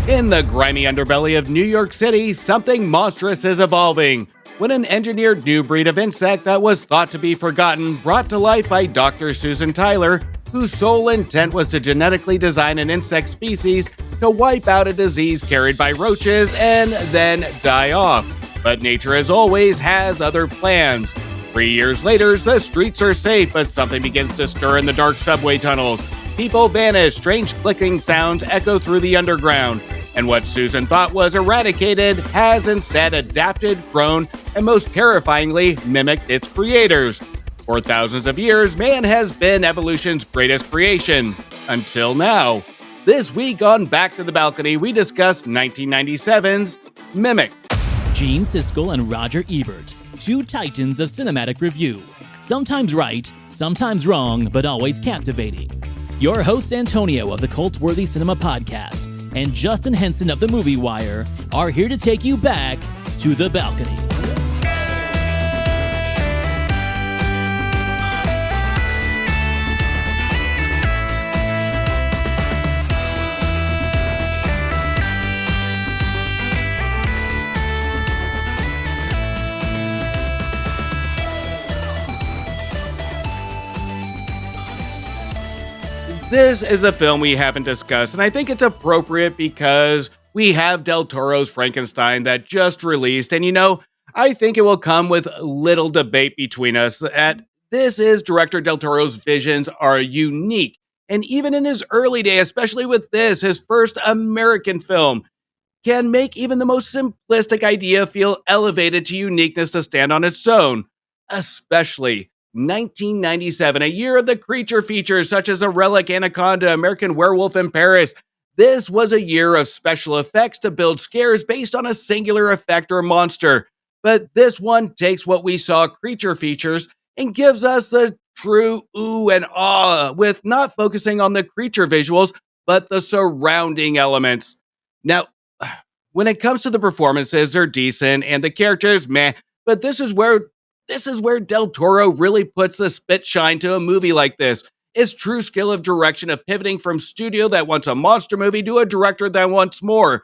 In the grimy underbelly of New York City, something monstrous is evolving. When an engineered new breed of insect that was thought to be forgotten, brought to life by Dr. Susan Tyler, whose sole intent was to genetically design an insect species to wipe out a disease carried by roaches and then die off. But nature, as always, has other plans. 3 years later, the streets are safe, but something begins to stir in the dark subway tunnels. People vanish, strange clicking sounds echo through the underground. And what Susan thought was eradicated has instead adapted, grown, and most terrifyingly mimicked its creators. For thousands of years, man has been evolution's greatest creation. Until now. This week on Back to the Balcony, we discuss 1997's Mimic. Gene Siskel and Roger Ebert, two titans of cinematic review. Sometimes right, sometimes wrong, but always captivating. Your hosts Antonio of the Cult-Worthy Cinema Podcast and Justin Henson of the Movie Wire are here to take you back to the balcony. This is a film we haven't discussed, and I think it's appropriate because we have Del Toro's Frankenstein that just released, and I think it will come with little debate between us that this is director Del Toro's visions are unique, and even in his early day, especially with this, his first American film, can make even the most simplistic idea feel elevated to uniqueness to stand on its own, especially 1997, a year of the creature features such as The Relic, Anaconda, American Werewolf in Paris. This was a year of special effects to build scares based on a singular effect or monster. But this one takes what we saw creature features and gives us the true ooh and ah, with not focusing on the creature visuals, but the surrounding elements. Now, when it comes to the performances, they're decent and the characters, meh, but this is where Del Toro really puts the spit shine to a movie like this. His true skill of direction of pivoting from studio that wants a monster movie to a director that wants more.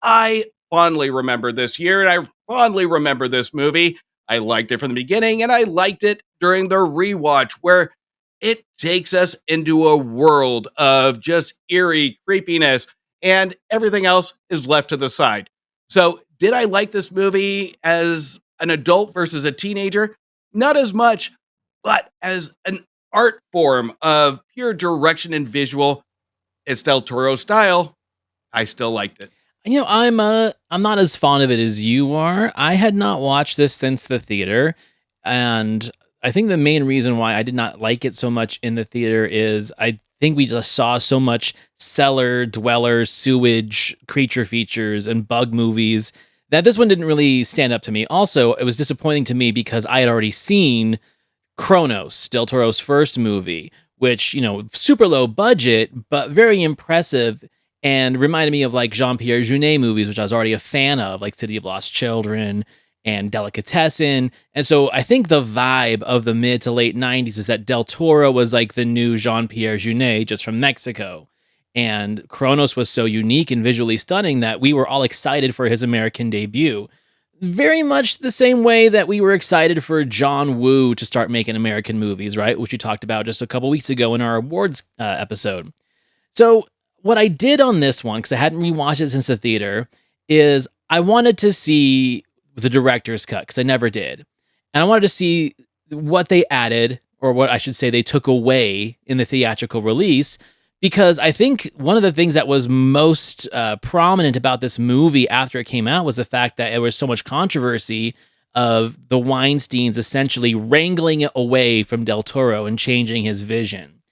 I fondly remember this year, and I fondly remember this movie. I liked it from the beginning, and I liked it during the rewatch, where it takes us into a world of just eerie creepiness, and everything else is left to the side. So, did I like this movie as an adult versus a teenager? Not as much, but as an art form of pure direction and visual, it's Del Toro style. I still liked it. I'm not as fond of it as you are. I had not watched this since the theater, and I think the main reason why I did not like it so much in the theater is I think we just saw so much cellar dweller, sewage, creature features, and bug movies that this one didn't really stand up to me. Also, it was disappointing to me because I had already seen Kronos, Del Toro's first movie, which, super low budget, but very impressive and reminded me of like Jean-Pierre Jeunet movies, which I was already a fan of, like City of Lost Children and Delicatessen. And so I think the vibe of the mid to late 90s is that Del Toro was like the new Jean-Pierre Jeunet, just from Mexico. And Kronos was so unique and visually stunning that we were all excited for his American debut. Very much the same way that we were excited for John Woo to start making American movies, right? Which we talked about just a couple weeks ago in our awards episode. So what I did on this one, because I hadn't rewatched it since the theater, is I wanted to see the director's cut, because I never did. And I wanted to see what they added, or what I should say they took away in the theatrical release, because I think one of the things that was most prominent about this movie after it came out was the fact that there was so much controversy of the Weinsteins essentially wrangling it away from Del Toro and changing his vision.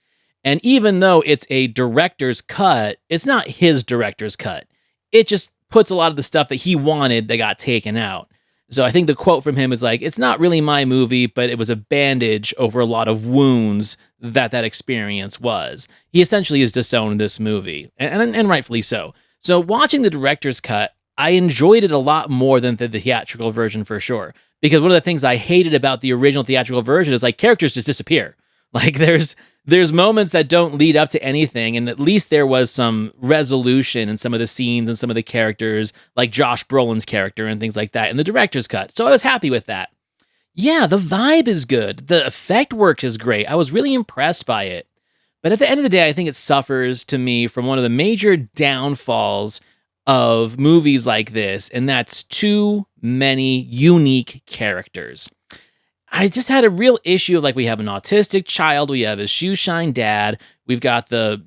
And even though it's a director's cut, it's not his director's cut. It just puts a lot of the stuff that he wanted that got taken out. So I think the quote from him is like, it's not really my movie, but it was a bandage over a lot of wounds that experience was. He essentially has disowned this movie, and rightfully so. So watching the director's cut, I enjoyed it a lot more than the theatrical version for sure. Because one of the things I hated about the original theatrical version is like characters just disappear. Like there's There's moments that don't lead up to anything, and at least there was some resolution in some of the scenes and some of the characters, like Josh Brolin's character and things like that in the director's cut. So I was happy with that. Yeah, the vibe is good. The effect work is great. I was really impressed by it. But at the end of the day, I think it suffers to me from one of the major downfalls of movies like this, and that's too many unique characters. I just had a real issue of like we have an autistic child, we have a shoe shine dad, we've got the,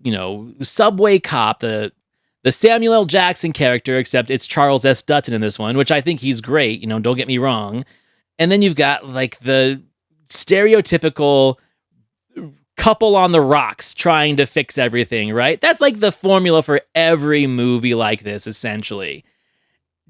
subway cop, the Samuel L. Jackson character, except it's Charles S. Dutton in this one, which I think he's great, don't get me wrong. And then you've got like the stereotypical couple on the rocks trying to fix everything, right? That's like the formula for every movie like this, essentially.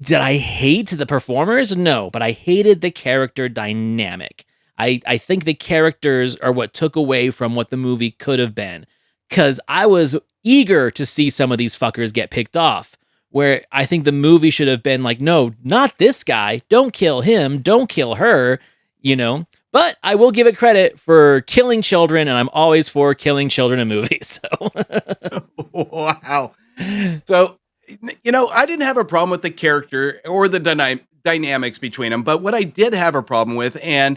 Did I hate the performers? No, but I hated the character dynamic. I think the characters are what took away from what the movie could have been. Because I was eager to see some of these fuckers get picked off. Where I think the movie should have been like, no, not this guy. Don't kill him. Don't kill her. But I will give it credit for killing children, and I'm always for killing children in movies. So, wow. So, I didn't have a problem with the character or the dynamics between them, but what I did have a problem with, and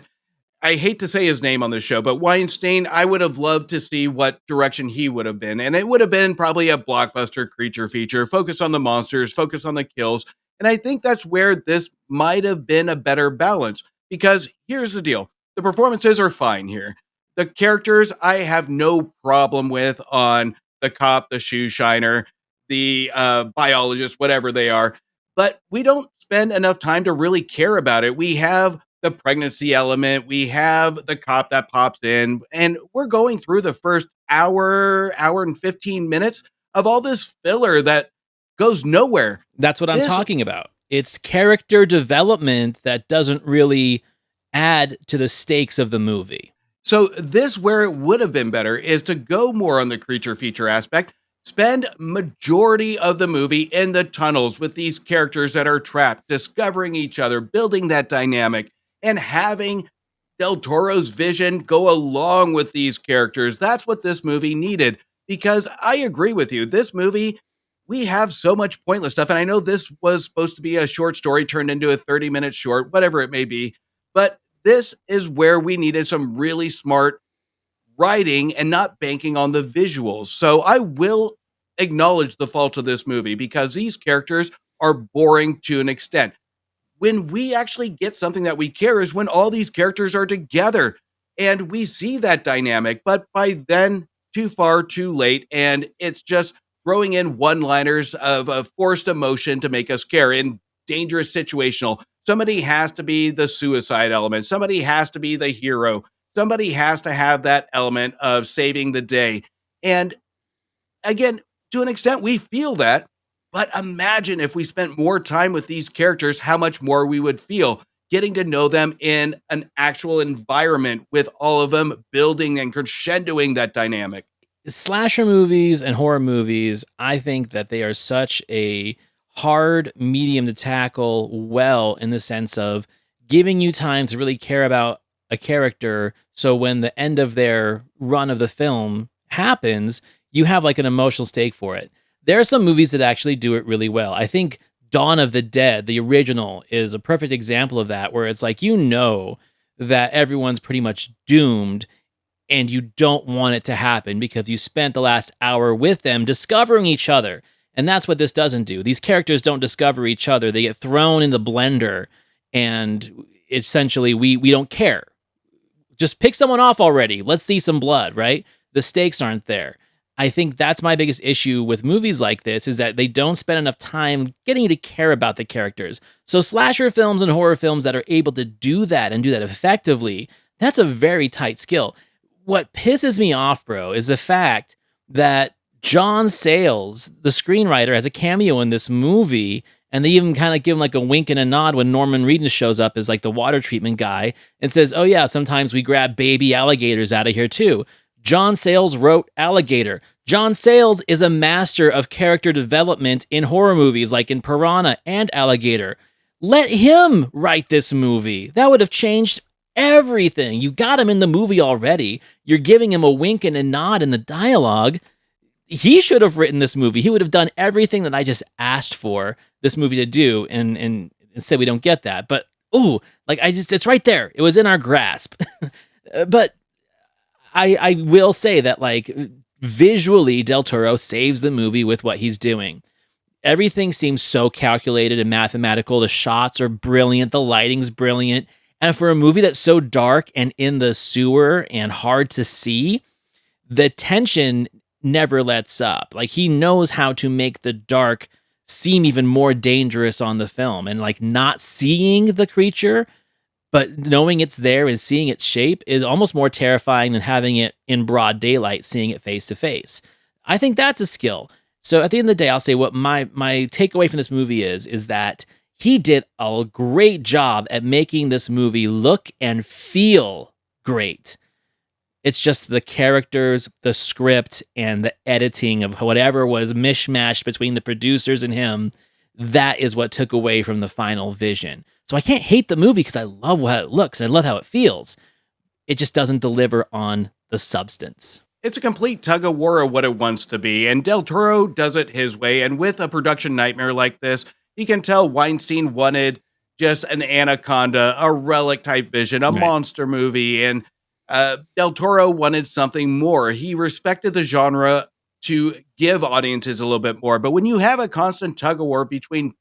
I hate to say his name on the show, but Weinstein, I would have loved to see what direction he would have been. And it would have been probably a blockbuster creature feature, focus on the monsters, focus on the kills. And I think that's where this might have been a better balance, because here's the deal. The performances are fine here. The characters I have no problem with on the cop, the shoe shiner, the biologist, whatever they are. But we don't spend enough time to really care about it. We have the pregnancy element. We have the cop that pops in, and we're going through the first hour and 15 minutes of all this filler that goes nowhere. That's what I'm talking about. It's character development that doesn't really add to the stakes of the movie. So this, where it would have been better, is to go more on the creature feature aspect. Spend majority of the movie in the tunnels with these characters that are trapped, discovering each other, building that dynamic, and having Del Toro's vision go along with these characters. That's what this movie needed, because I agree with you. This movie, we have so much pointless stuff. And I know this was supposed to be a short story turned into a 30-minute short, whatever it may be. But this is where we needed some really smart writing and not banking on the visuals. So I will acknowledge the fault of this movie, because these characters are boring to an extent. When we actually get something that we care is when all these characters are together and we see that dynamic, but by then too far, too late. And it's just throwing in one-liners of forced emotion to make us care in dangerous situational. Somebody has to be the suicide element. Somebody has to be the hero. Somebody has to have that element of saving the day. And again, to an extent, we feel that. But imagine if we spent more time with these characters, how much more we would feel getting to know them in an actual environment with all of them building and crescendoing that dynamic. Slasher movies and horror movies, I think that they are such a hard medium to tackle well, in the sense of giving you time to really care about a character. So when the end of their run of the film happens, you have like an emotional stake for it. There are some movies that actually do it really well. I think Dawn of the Dead, the original, is a perfect example of that, where it's like, that everyone's pretty much doomed and you don't want it to happen because you spent the last hour with them discovering each other. And that's what this doesn't do. These characters don't discover each other. They get thrown in the blender, and essentially we don't care. Just pick someone off already. Let's see some blood, right? The stakes aren't there. I think that's my biggest issue with movies like this, is that they don't spend enough time getting you to care about the characters. So slasher films and horror films that are able to do that and do that effectively, that's a very tight skill. What pisses me off, bro, is the fact that John Sayles, the screenwriter, has a cameo in this movie, and they even kind of give him like a wink and a nod when Norman Reedus shows up as like the water treatment guy and says, oh yeah, sometimes we grab baby alligators out of here too. John Sayles wrote Alligator. John Sayles is a master of character development in horror movies like in Piranha and Alligator. Let him write this movie. That would have changed everything. You got him in the movie already. You're giving him a wink and a nod in the dialogue. He should have written this movie. He would have done everything that I just asked for this movie to do, and instead we don't get that. But ooh, like it's right there. It was in our grasp. But I will say that like visually, Del Toro saves the movie with what he's doing. Everything seems so calculated and mathematical. The shots are brilliant. The lighting's brilliant. And for a movie that's so dark and in the sewer and hard to see, the tension never lets up. Like he knows how to make the dark seem even more dangerous on the film, and like not seeing the creature but knowing it's there and seeing its shape is almost more terrifying than having it in broad daylight, seeing it face to face. I think that's a skill. So at the end of the day, I'll say what my takeaway from this movie is that he did a great job at making this movie look and feel great. It's just the characters, the script, and the editing of whatever was mishmashed between the producers and him. That is what took away from the final vision. So I can't hate the movie because I love how it looks and I love how it feels. It just doesn't deliver on the substance. It's a complete tug of war of what it wants to be, and Del Toro does it his way. And with a production nightmare like this, you can tell Weinstein wanted just an anaconda, a relic type vision, a monster movie, and Del Toro wanted something more. He respected the genre to give audiences a little bit more. But when you have a constant tug of war between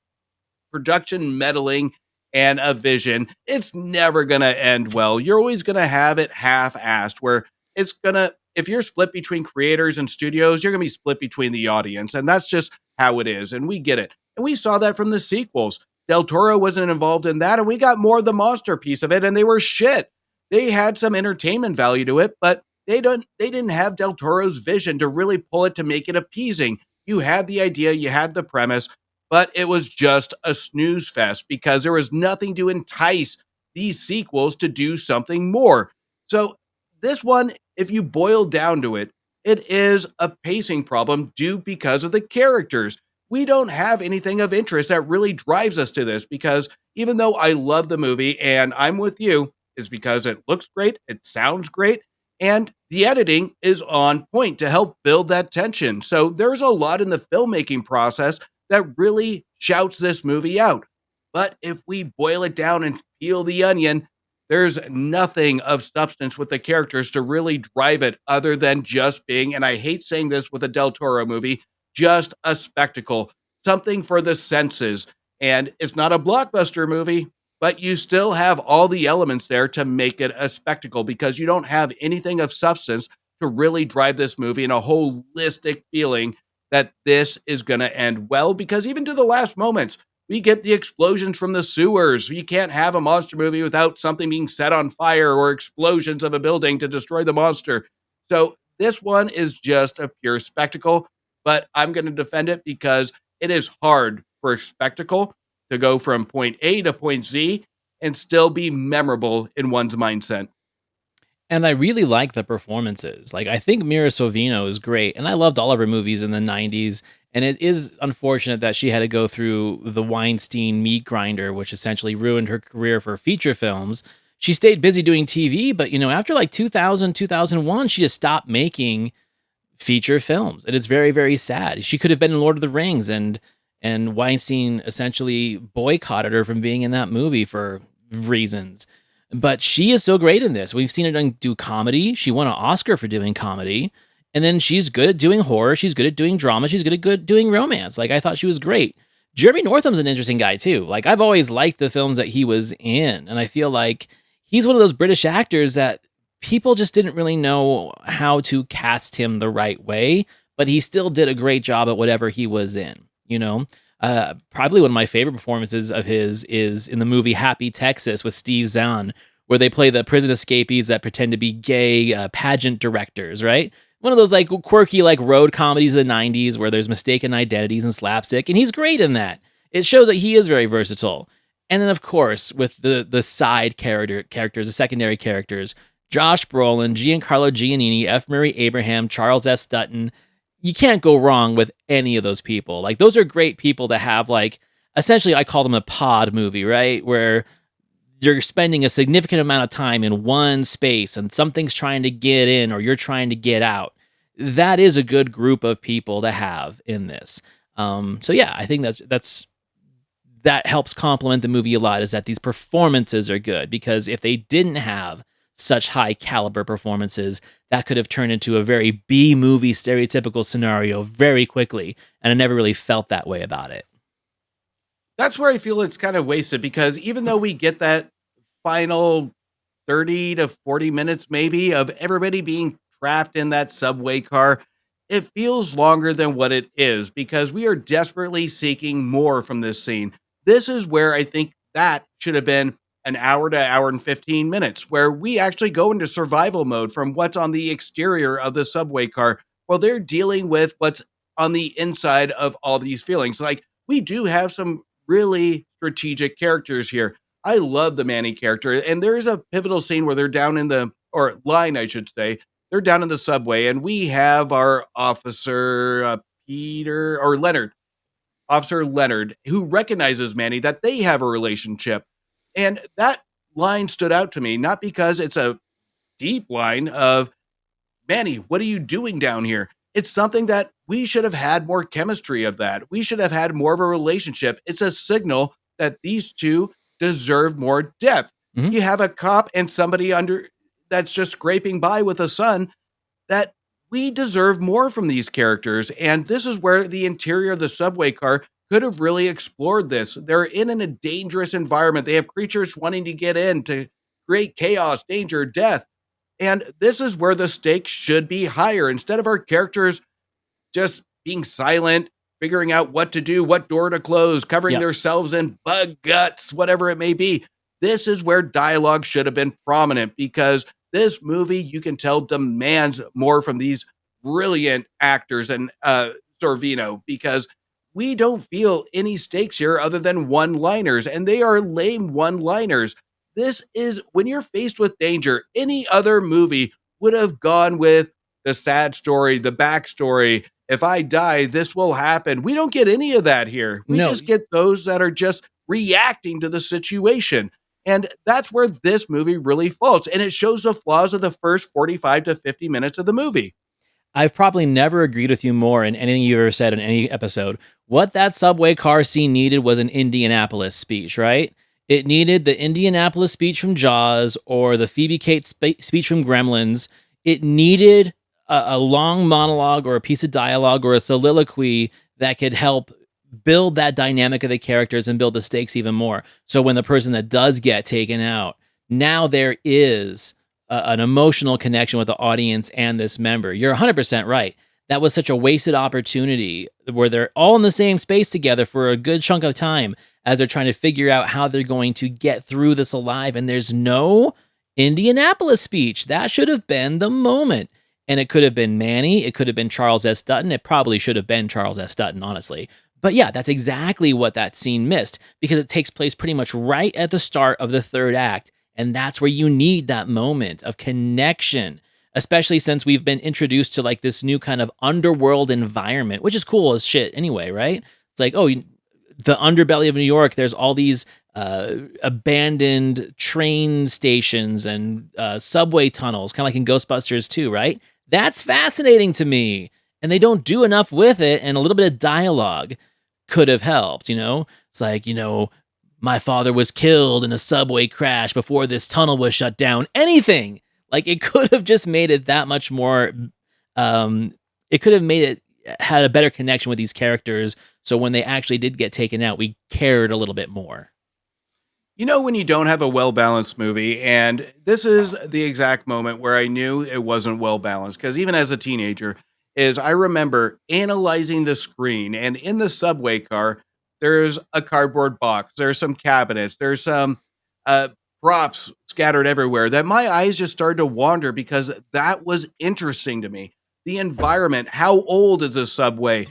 production meddling and a vision, it's never going to end well. You're always going to have it half-assed, where it's going to, if you're split between creators and studios, you're going to be split between the audience. And that's just how it is. And we get it. And we saw that from the sequels. Del Toro wasn't involved in that. And we got more of the monster piece of it. And they were shit. They had some entertainment value to it, but they didn't have Del Toro's vision to really pull it to make it appeasing. You had the idea, you had the premise, but it was just a snooze fest because there was nothing to entice these sequels to do something more. So this one, if you boil down to it, it is a pacing problem due because of the characters. We don't have anything of interest that really drives us to this, because even though I love the movie and I'm with you, is because it looks great, it sounds great, and the editing is on point to help build that tension. So there's a lot in the filmmaking process that really shouts this movie out. But if we boil it down and peel the onion, there's nothing of substance with the characters to really drive it other than just being, and I hate saying this with a Del Toro movie, just a spectacle, something for the senses. And it's not a blockbuster movie, but you still have all the elements there to make it a spectacle, because you don't have anything of substance to really drive this movie in a holistic feeling that this is going to end well. Because even to the last moments, we get the explosions from the sewers. You can't have a monster movie without something being set on fire or explosions of a building to destroy the monster. So this one is just a pure spectacle, but I'm going to defend it because it is hard for a spectacle to go from point A to point Z and still be memorable in one's mindset. And I really like the performances. Like, I think Mira Sorvino is great, and I loved all of her movies in the 90s. And it is unfortunate that she had to go through the Weinstein meat grinder, which essentially ruined her career for feature films. She stayed busy doing TV, but, after like 2000, 2001, she just stopped making feature films. And it's very, very sad. She could have been in Lord of the Rings, and Weinstein essentially boycotted her from being in that movie for reasons. But she is so great in this. We've seen her do comedy. She won an Oscar for doing comedy. And then she's good at doing horror. She's good at doing drama. She's good at doing romance. Like, I thought she was great. Jeremy Northam's an interesting guy, too. Like, I've always liked the films that he was in. And I feel like he's one of those British actors that people just didn't really know how to cast him the right way. But he still did a great job at whatever he was in. Probably one of my favorite performances of his is in the movie Happy Texas with Steve Zahn, where they play the prison escapees that pretend to be gay pageant directors, right? One of those like quirky like road comedies of the 90s where there's mistaken identities and slapstick, and he's great in that. It shows that he is very versatile. And then, of course, with the side characters, the secondary characters, Josh Brolin, Giancarlo Giannini, F. Murray Abraham, Charles S. Dutton. You can't go wrong with any of those people. Like, those are great people to have, like, essentially I call them a pod movie, right? Where you're spending a significant amount of time in one space and something's trying to get in or you're trying to get out. That is a good group of people to have in this. So yeah, I think that helps complement the movie a lot, is that these performances are good, because if they didn't have such high caliber performances, that could have turned into a very B movie stereotypical scenario very quickly, and I never really felt that way about it. That's where I feel it's kind of wasted because even though we get that final 30 to 40 minutes maybe of everybody being trapped in that subway car, it feels longer than what it is because we are desperately seeking more from this scene. This is where I think that should have been an hour to hour and 15 minutes, where we actually go into survival mode from what's on the exterior of the subway car while they're dealing with what's on the inside of all these feelings. Like, we do have some really strategic characters here. I love the Manny character, and there's a pivotal scene where they're down in the or line, I should say. They're down in the subway, and we have our officer Peter or Leonard, Officer Leonard, who recognizes Manny that they have a relationship, and that line stood out to me not because it's a deep line of Manny, what are you doing down here? It's something that we should have had more chemistry of that. We should have had more of a relationship. It's a signal that these two deserve more depth. Mhm. You have a cop and somebody under that's just scraping by with a son that we deserve more from these characters. And this is where the interior of the subway car could have really explored this. They're in a dangerous environment. They have creatures wanting to get in to create chaos, danger, death. And this is where the stakes should be higher. Instead of our characters just being silent, figuring out what to do, what door to close, covering Yep. themselves in bug guts, whatever it may be. This is where dialogue should have been prominent because this movie, you can tell, demands more from these brilliant actors and Sorvino because we don't feel any stakes here other than one liners, and they are lame one liners. This is when you're faced with danger, any other movie would have gone with the sad story, the backstory. If I die, this will happen. We don't get any of that here. We No, just get those that are just reacting to the situation. And that's where this movie really falls. And it shows the flaws of the first 45 to 50 minutes of the movie. I've probably never agreed with you more in anything you've ever said in any episode. What that subway car scene needed was an Indianapolis speech, right? It needed the Indianapolis speech from Jaws or the Phoebe Cates speech from Gremlins. It needed a long monologue or a piece of dialogue or a soliloquy that could help build that dynamic of the characters and build the stakes even more. So when the person that does get taken out, now there is an emotional connection with the audience and this member. You're 100% right. That was such a wasted opportunity where they're all in the same space together for a good chunk of time as they're trying to figure out how they're going to get through this alive. And there's no Indianapolis speech. That should have been the moment. And it could have been Manny. It could have been Charles S. Dutton. It probably should have been Charles S. Dutton, honestly. But yeah, that's exactly what that scene missed because it takes place pretty much right at the start of the third act. And that's where you need that moment of connection, especially since we've been introduced to like this new kind of underworld environment, which is cool as shit anyway, right? It's like, oh, the underbelly of New York, there's all these abandoned train stations and subway tunnels, kind of like in Ghostbusters too, right? That's fascinating to me. And they don't do enough with it, and a little bit of dialogue could have helped, you know? It's like, my father was killed in a subway crash before this tunnel was shut down. Anything. Like, it could have just made it that much more it could have made it had a better connection with these characters, so when they actually did get taken out, we cared a little bit more. You know, when you don't have a well balanced movie, and this is the exact moment where I knew it wasn't well balanced, because even as a teenager, is I remember analyzing the screen, and in the subway car, there's a cardboard box, there's some cabinets, there's some uh, props scattered everywhere that my eyes just started to wander because that was interesting to me. The environment, how old is the subway?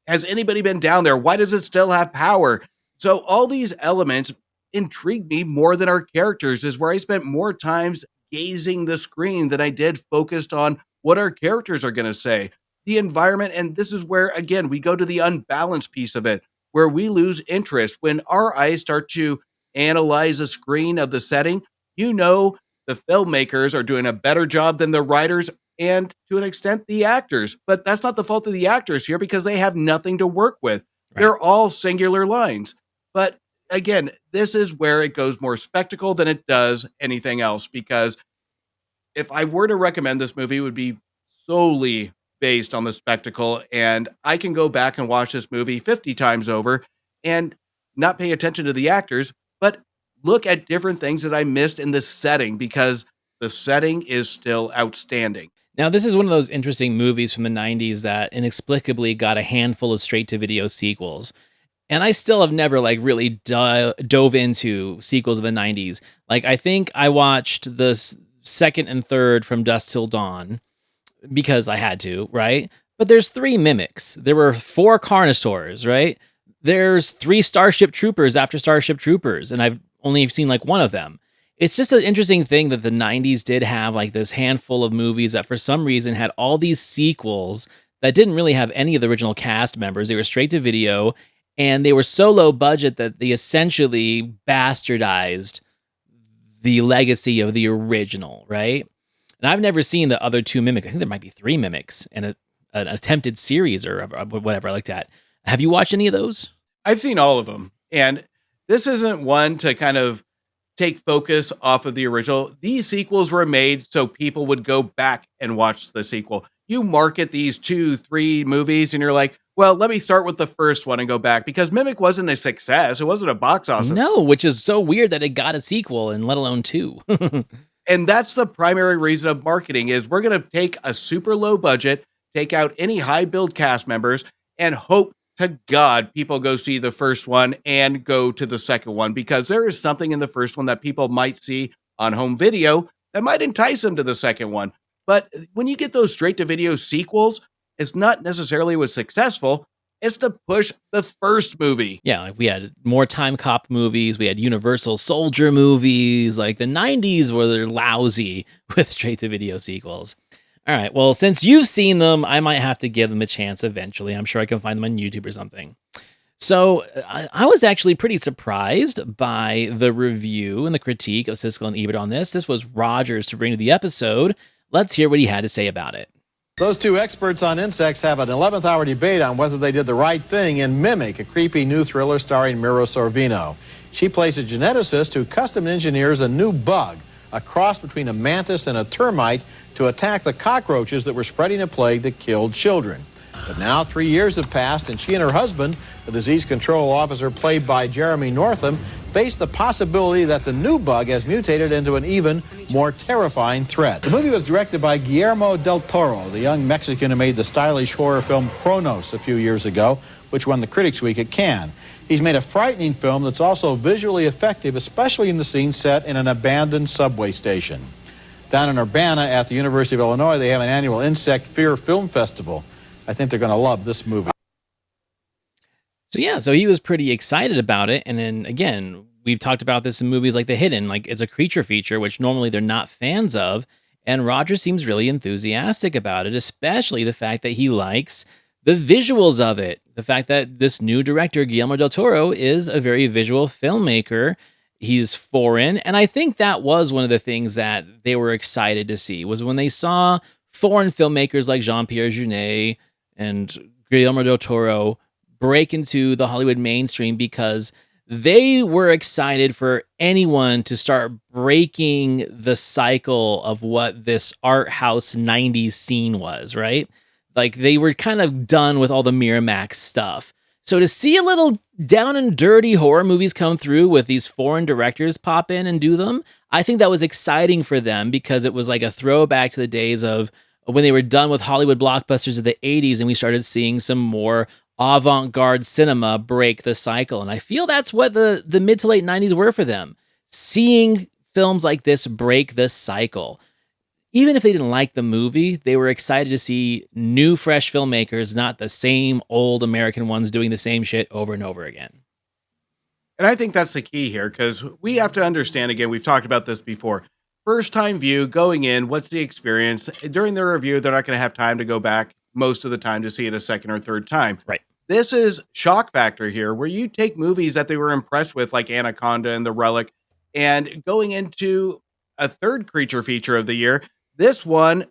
Has anybody been down there? Why does it still have power? So all these elements intrigued me more than our characters is where I spent more times gazing the screen than I did focused on what our characters are going to say. The environment, and this is where again we go to the unbalanced piece of it, where we lose interest when our eyes start to analyze a screen of the setting, you know the filmmakers are doing a better job than the writers and to an extent the actors. But that's not the fault of the actors here because they have nothing to work with. Right. They're all singular lines. But again, this is where it goes more spectacle than it does anything else because if I were to recommend this movie, it would be solely based on the spectacle. And I can go back and watch this movie 50 times over and not pay attention to the actors, but look at different things that I missed in the setting because the setting is still outstanding. Now, this is one of those interesting movies from the 90s that inexplicably got a handful of straight to video sequels. And I still have never like really dove into sequels of the 90s. Like I think I watched the second and third from Dusk Till Dawn because I had to, right? But there's three mimics. There were four carnosaurs, right? There's three Starship Troopers after Starship Troopers, and I've only seen like one of them. It's just an interesting thing that the 90s did have like this handful of movies that for some reason had all these sequels that didn't really have any of the original cast members. They were straight to video and they were so low budget that they essentially bastardized the legacy of the original, right? And I've never seen the other two mimics. I think there might be three mimics in an attempted series or whatever I looked at. Have you watched any of those? I've seen all of them. And this isn't one to kind of take focus off of the original. These sequels were made so people would go back and watch the sequel. You market these 2-3 movies and you're like, well, let me start with the first one and go back because Mimic wasn't a success. It wasn't a box office. No, which is so weird that it got a sequel and let alone two. And that's the primary reason of marketing is we're going to take a super low budget, take out any high build cast members and hope to God people go see the first one and go to the second one because there is something in the first one that people might see on home video that might entice them to the second one. But when you get those straight to video sequels, it's not necessarily what's successful. It's to push the first movie. Yeah, like we had more Time Cop movies. We had Universal Soldier movies. Like the 90s were lousy with straight to video sequels. All right, well, since you've seen them, I might have to give them a chance eventually. I'm sure I can find them on YouTube or something. So I was actually pretty surprised by the review and the critique of Siskel and Ebert on this. This was Rogers to bring to the episode. Let's hear what he had to say about it. Those two experts on insects have an 11th hour debate on whether they did the right thing in Mimic, a creepy new thriller starring Mira Sorvino. She plays a geneticist who custom engineers a new bug, a cross between a mantis and a termite, to attack the cockroaches that were spreading a plague that killed children. But now 3 years have passed, and she and her husband, a disease control officer played by Jeremy Northam, face the possibility that the new bug has mutated into an even more terrifying threat. The movie was directed by Guillermo del Toro, the young Mexican who made the stylish horror film Cronos a few years ago, which won the Critics' Week at Cannes. He's made a frightening film that's also visually effective, especially in the scene set in an abandoned subway station. Down in Urbana at the University of Illinois, they have an annual Insect Fear Film Festival. I think they're going to love this movie. So he was pretty excited about it. And then again, we've talked about this in movies like The Hidden, like it's a creature feature, which normally they're not fans of. And Roger seems really enthusiastic about it, especially the fact that he likes the visuals of it. The fact that this new director, Guillermo del Toro, is a very visual filmmaker. He's foreign. And I think that was one of the things that they were excited to see was when they saw foreign filmmakers like Jean-Pierre Jeunet and Guillermo del Toro break into the Hollywood mainstream because they were excited for anyone to start breaking the cycle of what this art house 90s scene was, right? Like they were kind of done with all the Miramax stuff. So to see a little down and dirty horror movies come through with these foreign directors pop in and do them, I think that was exciting for them because it was like a throwback to the days of when they were done with Hollywood blockbusters of the 80s and we started seeing some more avant-garde cinema break the cycle. And I feel that's what the mid to late 90s were for them. Seeing films like this break this cycle. Even if they didn't like the movie, they were excited to see new, fresh filmmakers, not the same old American ones doing the same shit over and over again. And I think that's the key here because we have to understand, again, we've talked about this before. First time view, going in, what's the experience? During the review, they're not going to have time to go back most of the time to see it a second or third time. Right. this is shock factor here, where you take movies that they were impressed with, like Anaconda and The Relic, and going into a third creature feature of the year, this one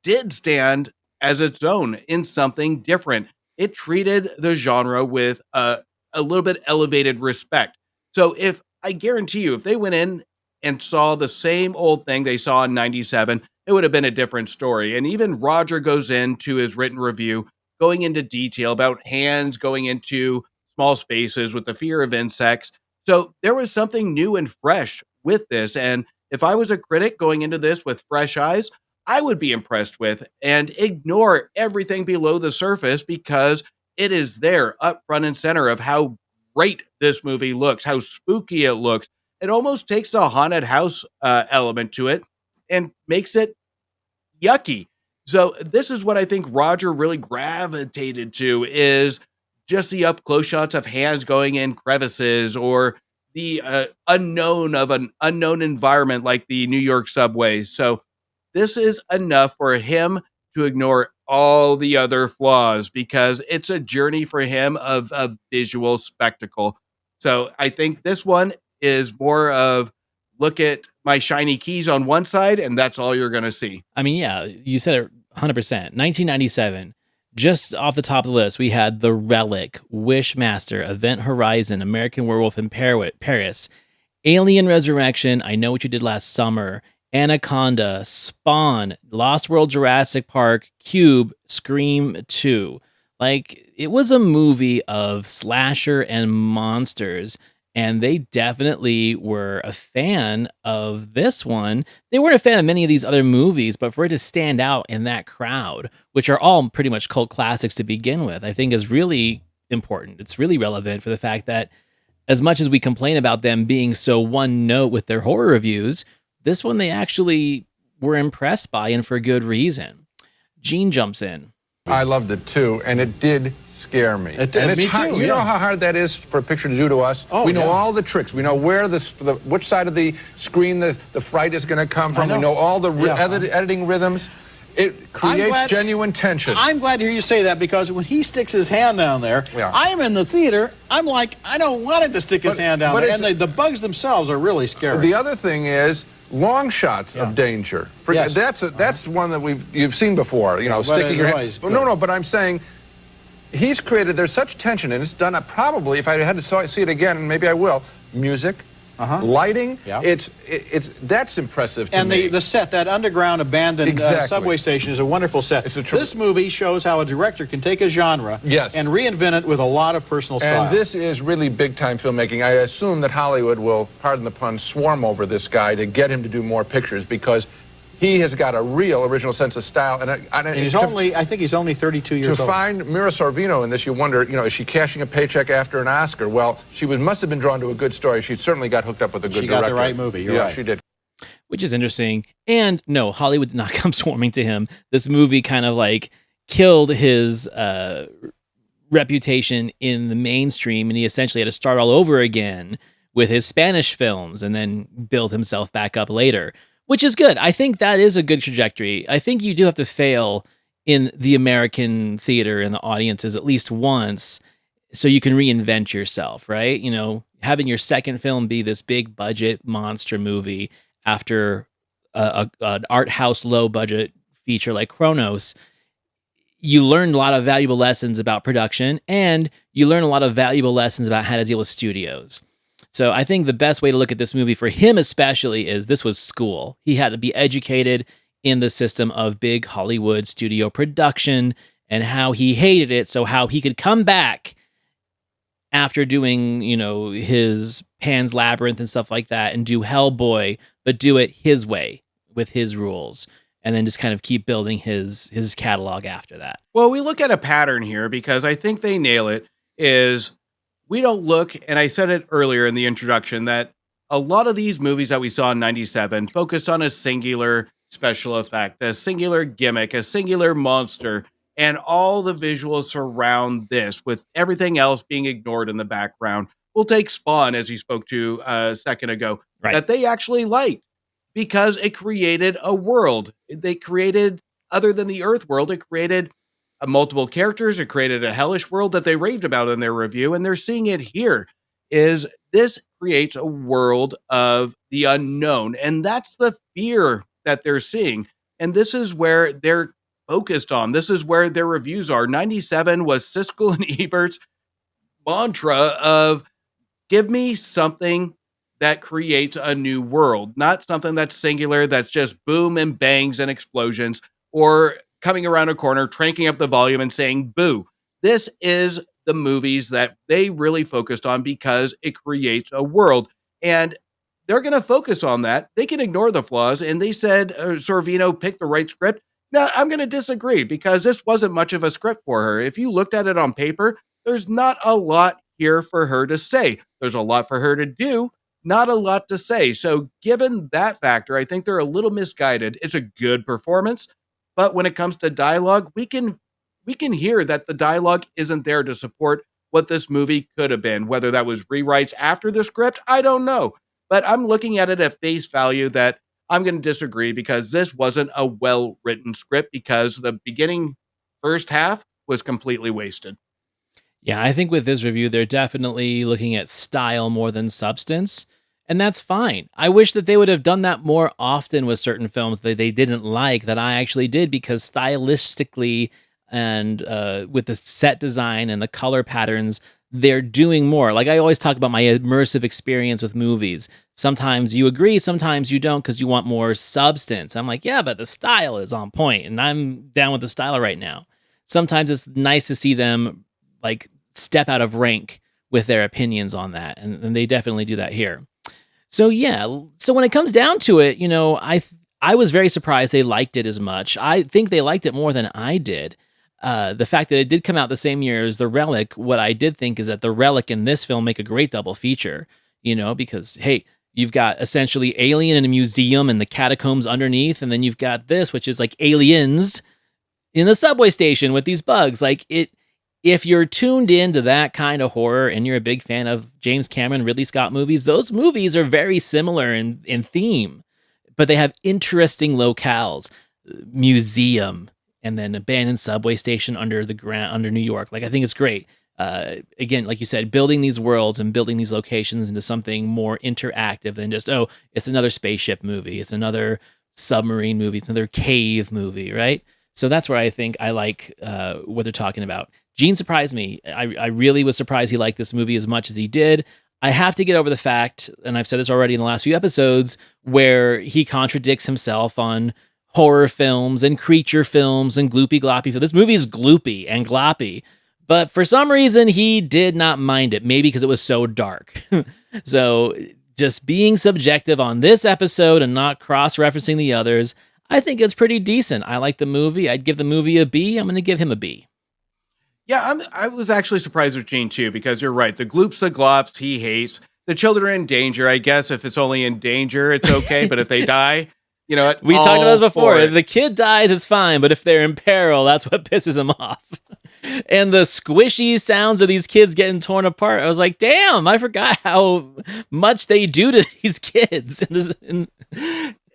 did stand as its own in something different. It treated the genre with a little bit elevated respect. So if I guarantee you, if they went in and saw the same old thing they saw in 97, it would have been a different story. And even Roger goes into his written review, going into detail about hands going into small spaces with the fear of insects. So there was something new and fresh with this. And if I was a critic going into this with fresh eyes, I would be impressed with and ignore everything below the surface because it is there up front and center of how great this movie looks, how spooky it looks. It almost takes a haunted house element to it and makes it yucky. So this is what I think Roger really gravitated to is just the up close shots of hands going in crevices or the unknown of an unknown environment like the New York subway. So this is enough for him to ignore all the other flaws because it's a journey for him of a visual spectacle. So I think this one is more of look at my shiny keys on one side, and that's all you're going to see. I mean, yeah, you said it 100%. 1997, just off the top of the list, we had The Relic, Wishmaster, Event Horizon, American Werewolf in Paris, Alien Resurrection, I Know What You Did Last Summer, Anaconda, Spawn, Lost World Jurassic Park, Cube, Scream 2. Like, it was a movie of slasher and monsters, and they definitely were a fan of this one. They weren't a fan of many of these other movies, but for it to stand out in that crowd, which are all pretty much cult classics to begin with, I think is really important. It's really relevant for the fact that as much as we complain about them being so one note with their horror reviews, this one they actually were impressed by, and for good reason. Gene jumps in. I loved it too, and it did scare me. It did, me too. You know how hard that is for a picture to do to us? Oh, we know yeah. all the tricks. We know where which side of the screen the fright is going to come from. We know all the editing rhythms. It creates genuine tension. I'm glad to hear you say that because when he sticks his hand down there, I'm in the theater, I'm like, I don't want him to stick his hand down there. And the bugs themselves are really scary. The other thing is long shots of danger. Yes. That's one that you've seen before. You know, sticking your hand. No, but I'm saying he's created. There's such tension, and it's done. Probably, if I had to see it again, and maybe I will. Music. Lighting, that's impressive to me. And the set, that underground abandoned subway station is a wonderful set. This movie shows how a director can take a genre and reinvent it with a lot of personal style. And this is really big-time filmmaking. I assume that Hollywood will, pardon the pun, swarm over this guy to get him to do more pictures because he has got a real original sense of style. And he's I think he's only 32 years old. To find Mira Sorvino in this, you wonder, is she cashing a paycheck after an Oscar? Well, she must have been drawn to a good story. She certainly got hooked up with a good director. She got the right movie, you're right. She did. Which is interesting. And no, Hollywood did not come swarming to him. This movie kind of like killed his reputation in the mainstream, and he essentially had to start all over again with his Spanish films and then build himself back up later. Which is good. I think that is a good trajectory. I think you do have to fail in the American theater and the audiences at least once so you can reinvent yourself, right? You know, having your second film be this big budget monster movie after an art house low budget feature like Kronos, you learn a lot of valuable lessons about production and you learn a lot of valuable lessons about how to deal with studios. So I think the best way to look at this movie for him especially is this was school. He had to be educated in the system of big Hollywood studio production and how he hated it. So how he could come back after doing, his Pan's Labyrinth and stuff like that and do Hellboy, but do it his way with his rules. And then just kind of keep building his catalog after that. Well, we look at a pattern here because I think they nail it is we don't look, and I said it earlier in the introduction, that a lot of these movies that we saw in 97 focused on a singular special effect, a singular gimmick, a singular monster, and all the visuals surround this with everything else being ignored in the background. We'll take Spawn, as you spoke to a second ago, that they actually liked because it created a world. They created, other than the Earth world, it created multiple characters. It created a hellish world that they raved about in their review, and they're seeing it here. Is this creates a world of the unknown, and that's the fear that they're seeing. And this is where they're focused on. This is where their reviews are. 97 was Siskel and Ebert's mantra of give me something that creates a new world, not something that's singular, that's just boom and bangs and explosions, or coming around a corner, cranking up the volume and saying boo. This is the movies that they really focused on because it creates a world. And they're going to focus on that. They can ignore the flaws. And they said Sorvino picked the right script. Now, I'm going to disagree because this wasn't much of a script for her. If you looked at it on paper, there's not a lot here for her to say. There's a lot for her to do, not a lot to say. So, given that factor, I think they're a little misguided. It's a good performance, but when it comes to dialogue, we can hear that the dialogue isn't there to support what this movie could have been. Whether that was rewrites after the script, I don't know. But I'm looking at it at face value that I'm going to disagree because this wasn't a well-written script because the beginning first half was completely wasted. Yeah, I think with this review, they're definitely looking at style more than substance, and that's fine. I wish that they would have done that more often with certain films that they didn't like that I actually did, because stylistically and with the set design and the color patterns, they're doing more. Like I always talk about my immersive experience with movies. Sometimes you agree, sometimes you don't because you want more substance. I'm like, yeah, but the style is on point, and I'm down with the style right now. Sometimes it's nice to see them like step out of rank with their opinions on that, and they definitely do that here. So yeah, so when it comes down to it, I was very surprised they liked it as much. I think they liked it more than I did. The fact that it did come out the same year as The Relic, what I did think is that The Relic and this film make a great double feature, because hey, you've got essentially Alien in a museum and the catacombs underneath, and then you've got this, which is like Aliens in the subway station with these bugs. Like it, if you're tuned into that kind of horror and you're a big fan of James Cameron, Ridley Scott movies, those movies are very similar in theme, but they have interesting locales, museum, and then abandoned subway station under the ground, under New York. Like, I think it's great. Again, like you said, building these worlds and building these locations into something more interactive than just, oh, it's another spaceship movie. It's another submarine movie. It's another cave movie, right? So that's where I think I like what they're talking about. Gene surprised me. I really was surprised he liked this movie as much as he did. I have to get over the fact, and I've said this already in the last few episodes, where he contradicts himself on horror films and creature films and gloopy gloppy. So this movie is gloopy and gloppy, but for some reason he did not mind it. Maybe because it was so dark. So just being subjective on this episode and not cross-referencing the others, I think it's pretty decent. I like the movie. I'd give the movie a B. I'm going to give him a B. Yeah, I was actually surprised with Gene too, because you're right. The gloops, the glops, he hates. The children are in danger. I guess if it's only in danger, it's okay. But if they die, we talked about this before. If the kid dies, it's fine. But if they're in peril, that's what pisses him off. And the squishy sounds of these kids getting torn apart. I was like, damn, I forgot how much they do to these kids.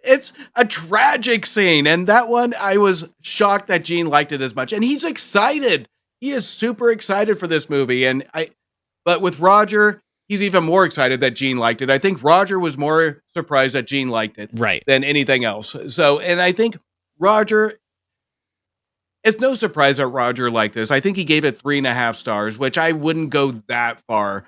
It's a tragic scene. And that one, I was shocked that Gene liked it as much. And he's excited. He is super excited for this movie. But with Roger, he's even more excited that Gene liked it. I think Roger was more surprised that Gene liked it than anything else. So, and I think Roger, it's no surprise that Roger liked this. I think he gave it 3.5 stars, which I wouldn't go that far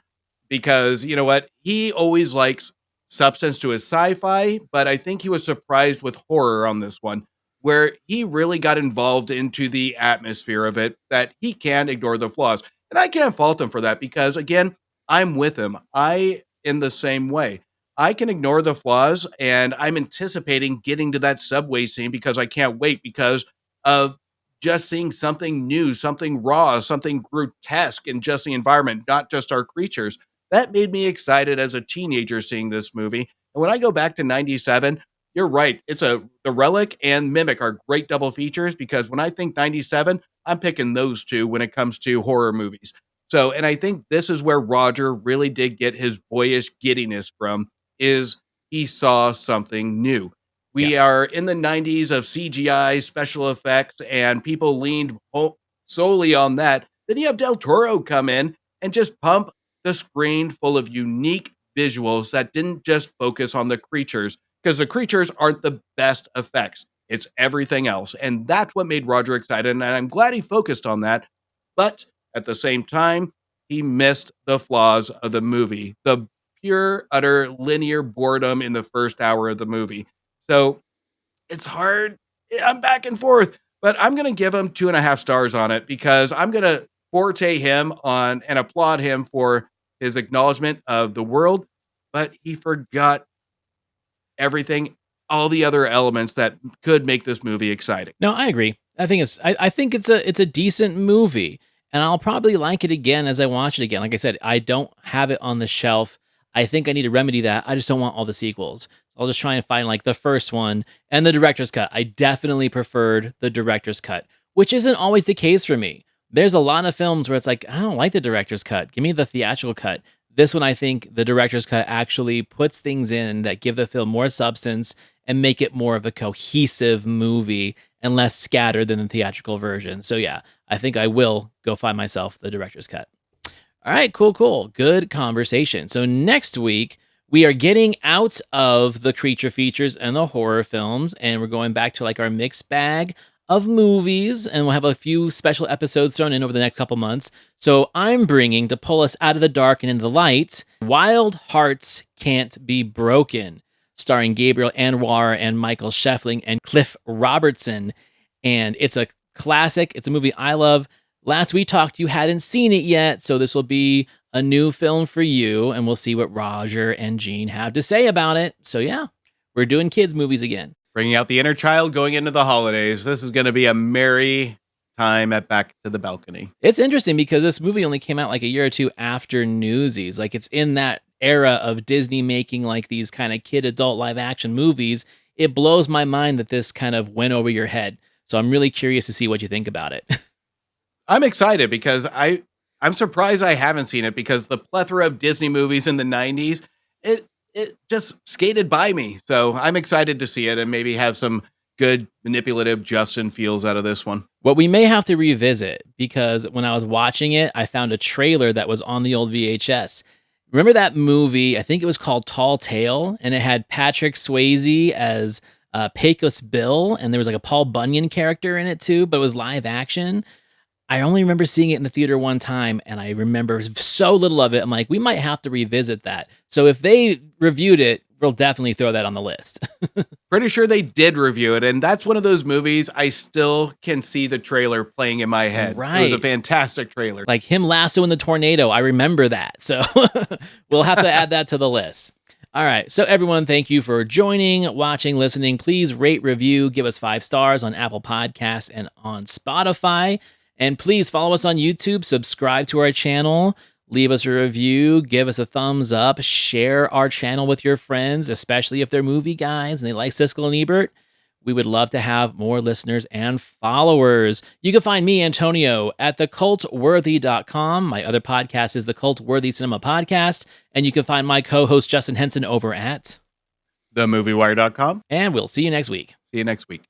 because you know what? He always likes substance to his sci-fi, but I think he was surprised with horror on this one, where he really got involved into the atmosphere of it, that he can't ignore the flaws. And I can't fault him for that because, again, I'm with him. In the same way. I can ignore the flaws, and I'm anticipating getting to that subway scene because I can't wait because of just seeing something new, something raw, something grotesque in just the environment, not just our creatures. That made me excited as a teenager seeing this movie. And when I go back to 97, you're right. The Relic and Mimic are great double features because when I think 97, I'm picking those two when it comes to horror movies. So, and I think this is where Roger really did get his boyish giddiness from, is he saw something new. We are in the 90s of CGI, special effects, and people leaned solely on that. Then you have Del Toro come in and just pump the screen full of unique visuals that didn't just focus on the creatures, because the creatures aren't the best effects. It's everything else. And that's what made Roger excited. And I'm glad he focused on that. But at the same time, he missed the flaws of the movie, the pure, utter linear boredom in the first hour of the movie. So it's hard. I'm back and forth, but I'm going to give him 2.5 stars on it because I'm going to forte him on and applaud him for his acknowledgement of the world, but he forgot everything, all the other elements that could make this movie exciting. No, I agree. I think it's a decent movie, and I'll probably like it again as I watch it again. Like I said, I don't have it on the shelf. I think I need to remedy that. I just don't want all the sequels. So I'll just try and find like the first one and the director's cut. I definitely preferred the director's cut, which isn't always the case for me. There's a lot of films where it's like, I don't like the director's cut. Give me the theatrical cut. This one, I think the director's cut actually puts things in that give the film more substance and make it more of a cohesive movie and less scattered than the theatrical version. So yeah, I think I will go find myself the director's cut. All right, cool. Good conversation. So next week, we are getting out of the creature features and the horror films, and we're going back to like our mixed bag of movies, and we'll have a few special episodes thrown in over the next couple months. So I'm bringing, to pull us out of the dark and into the light, Wild Hearts Can't Be Broken, starring Gabriel Anwar and Michael Scheffling and Cliff Robertson. And it's a classic. It's a movie I love. Last we talked, you hadn't seen it yet, so this will be a new film for you, and we'll see what Roger and Gene have to say about it. So yeah, we're doing kids' movies again. Bringing out the inner child going into the holidays. This is going to be a merry time at Back to the Balcony. It's interesting because this movie only came out like a year or two after Newsies. Like it's in that era of Disney making like these kind of kid adult live action movies. It blows my mind that this kind of went over your head. So I'm really curious to see what you think about it. I'm excited because I'm surprised I haven't seen it because the plethora of Disney movies in the 90s, it just skated by me. So I'm excited to see it and maybe have some good manipulative Justin feels out of this one. What we may have to revisit, because when I was watching it, I found a trailer that was on the old VHS. Remember that movie? I think it was called Tall Tale, and it had Patrick Swayze as Pecos Bill, and there was like a Paul Bunyan character in it too, but it was live action. I only remember seeing it in the theater one time, and I remember so little of it. I'm like, we might have to revisit that. So if they reviewed it, we'll definitely throw that on the list. Pretty sure they did review it, and that's one of those movies I still can see the trailer playing in my head. Right. It was a fantastic trailer. Like him lassoing the tornado. I remember that. So we'll have to add that to the list. All right. So everyone, thank you for joining, watching, listening. Please rate, review, give us 5 stars on Apple Podcasts and on Spotify. And please follow us on YouTube, subscribe to our channel, leave us a review, give us a thumbs up, share our channel with your friends, especially if they're movie guys and they like Siskel and Ebert. We would love to have more listeners and followers. You can find me, Antonio, at thecultworthy.com. My other podcast is the Cult Worthy Cinema Podcast. And you can find my co-host, Justin Henson, over at themoviewire.com. And we'll see you next week. See you next week.